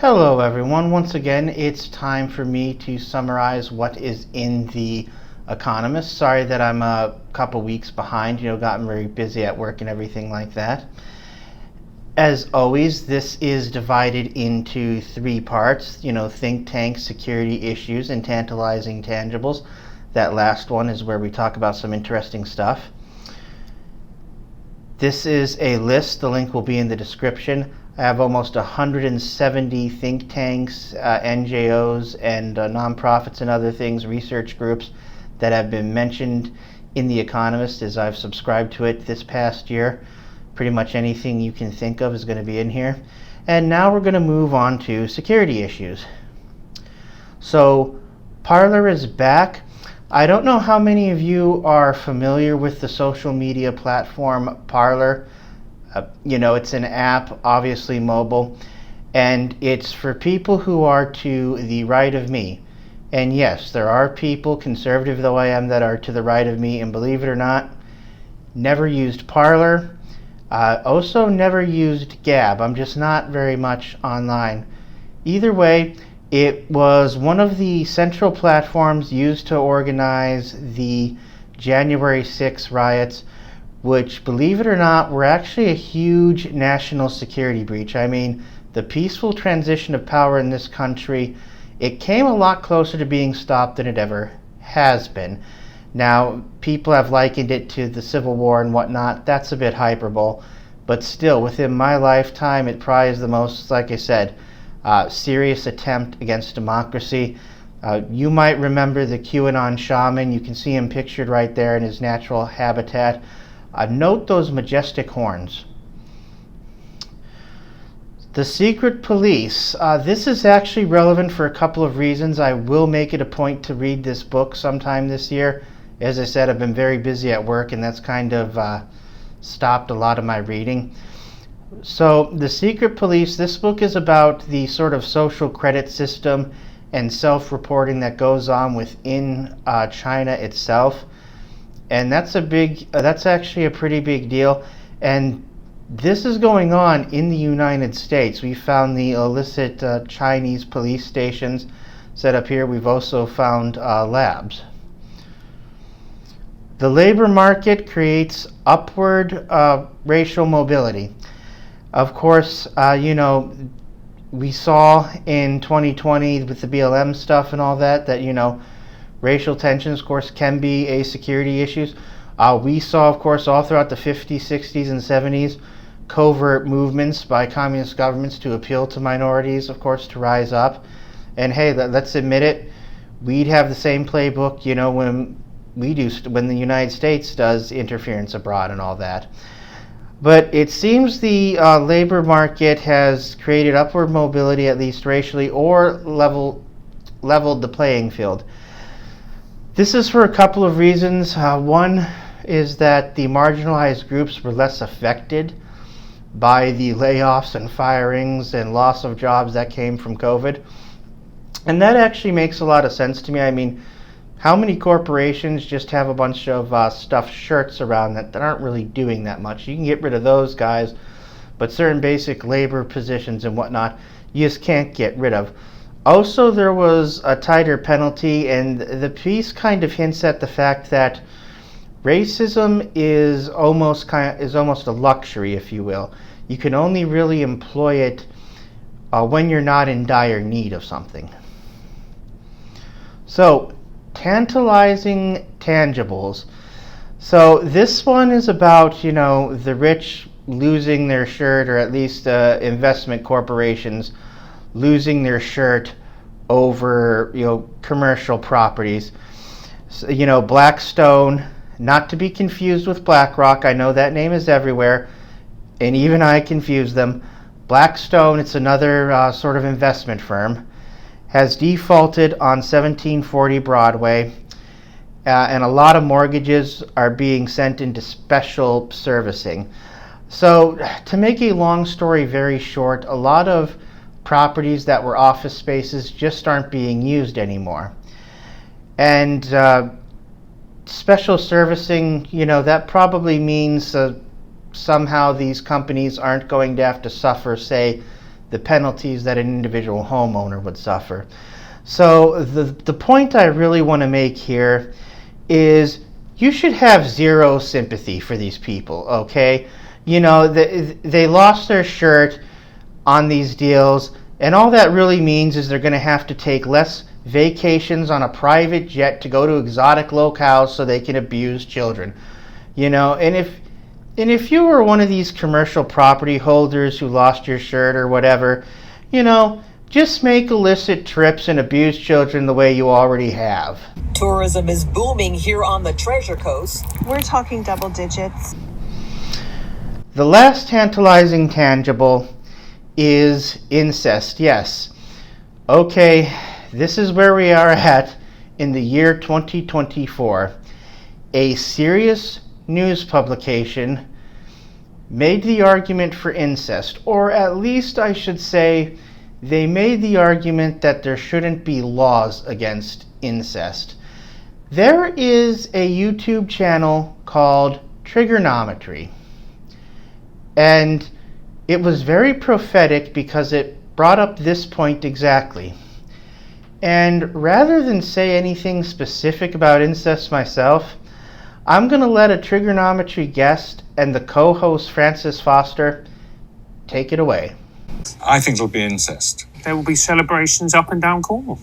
Hello everyone, once again it's time for me to summarize what is in the Economist. Sorry that I'm a couple weeks behind, gotten very busy at work and everything like that. As always, this is divided into three parts, think tank, security issues, and tantalizing tangibles. That last one is where we talk about some interesting stuff. This is a list, the link will be in the description. I have almost 170 think tanks, NGOs, and nonprofits and other things, research groups that have been mentioned in The Economist as I've subscribed to it this past year. Pretty much anything you can think of is going to be in here. And now we're going to move on to security issues. So Parler is back. I don't know how many of you are familiar with the social media platform Parler. It's an app, obviously mobile, and it's for people who are to the right of me. And yes, there are people, conservative though I am, that are to the right of me, and believe it or not, never used Parler. Also never used Gab. I'm just not very much online. Either way, it was one of the central platforms used to organize the January 6 riots, which, believe it or not, were actually a huge national security breach. I mean, the peaceful transition of power in this country, it came a lot closer to being stopped than it ever has been. Now, people have likened it to the Civil War and whatnot. That's a bit hyperbole. But still, within my lifetime, it probably is the most, like I said, serious attempt against democracy. You might remember the QAnon shaman. You can see him pictured right there in his natural habitat. Note those majestic horns. The secret police. This is actually relevant for a couple of reasons. I will make it a point to read this book sometime this year. As I said, I've been very busy at work, and that's kind of stopped a lot of my reading. So, The Secret Police, this book is about the sort of social credit system and self-reporting that goes on within China itself. And that's actually a pretty big deal. And this is going on in the United States. We found the illicit Chinese police stations set up here. We've also found labs. The labor market creates upward racial mobility. Of course, we saw in 2020 with the BLM stuff and all that, racial tensions, of course, can be a security issue. We saw, of course, all throughout the 50s, 60s, and 70s, covert movements by communist governments to appeal to minorities, of course, to rise up. And hey, let's admit it, we'd have the same playbook, when the United States does interference abroad and all that. But it seems the labor market has created upward mobility, at least racially, or leveled the playing field. This is for a couple of reasons. One is that the marginalized groups were less affected by the layoffs and firings and loss of jobs that came from COVID. And that actually makes a lot of sense to me. I mean, how many corporations just have a bunch of stuffed shirts around that aren't really doing that much? You can get rid of those guys, but certain basic labor positions and whatnot, you just can't get rid of. Also, there was a tighter penalty, and the piece kind of hints at the fact that racism is almost a luxury, if you will. You can only really employ it when you're not in dire need of something. So, tantalizing tangibles. So this one is about, the rich losing their shirt, or at least investment corporations losing their shirt over, commercial properties. So, Blackstone, not to be confused with BlackRock. I know that name is everywhere, and even I confuse them. Blackstone, it's another sort of investment firm, has defaulted on 1740 Broadway, and a lot of mortgages are being sent into special servicing. So, to make a long story very short, a lot of properties that were office spaces just aren't being used anymore. And special servicing, that probably means somehow these companies aren't going to have to suffer, say, the penalties that an individual homeowner would suffer. So the point I really want to make here is you should have zero sympathy for these people, okay? You know, they lost their shirt on these deals, and all that really means is they're going to have to take less vacations on a private jet to go to exotic locales so they can abuse children. You know, and if you were one of these commercial property holders who lost your shirt or whatever, you know, just make illicit trips and abuse children the way you already have. Tourism is booming here on the Treasure Coast. We're talking double digits. The last tantalizing tangible is incest. Yes. Okay, this is where we are at in the year 2024. A serious news publication made the argument for incest, or at least I should say they made the argument that there shouldn't be laws against incest. There is a YouTube channel called Trigonometry, and it was very prophetic because it brought up this point exactly. And rather than say anything specific about incest myself, I'm going to let a trigonometry guest and the co-host Francis Foster take it away. I think it'll be incest. There will be celebrations up and down Cornwall.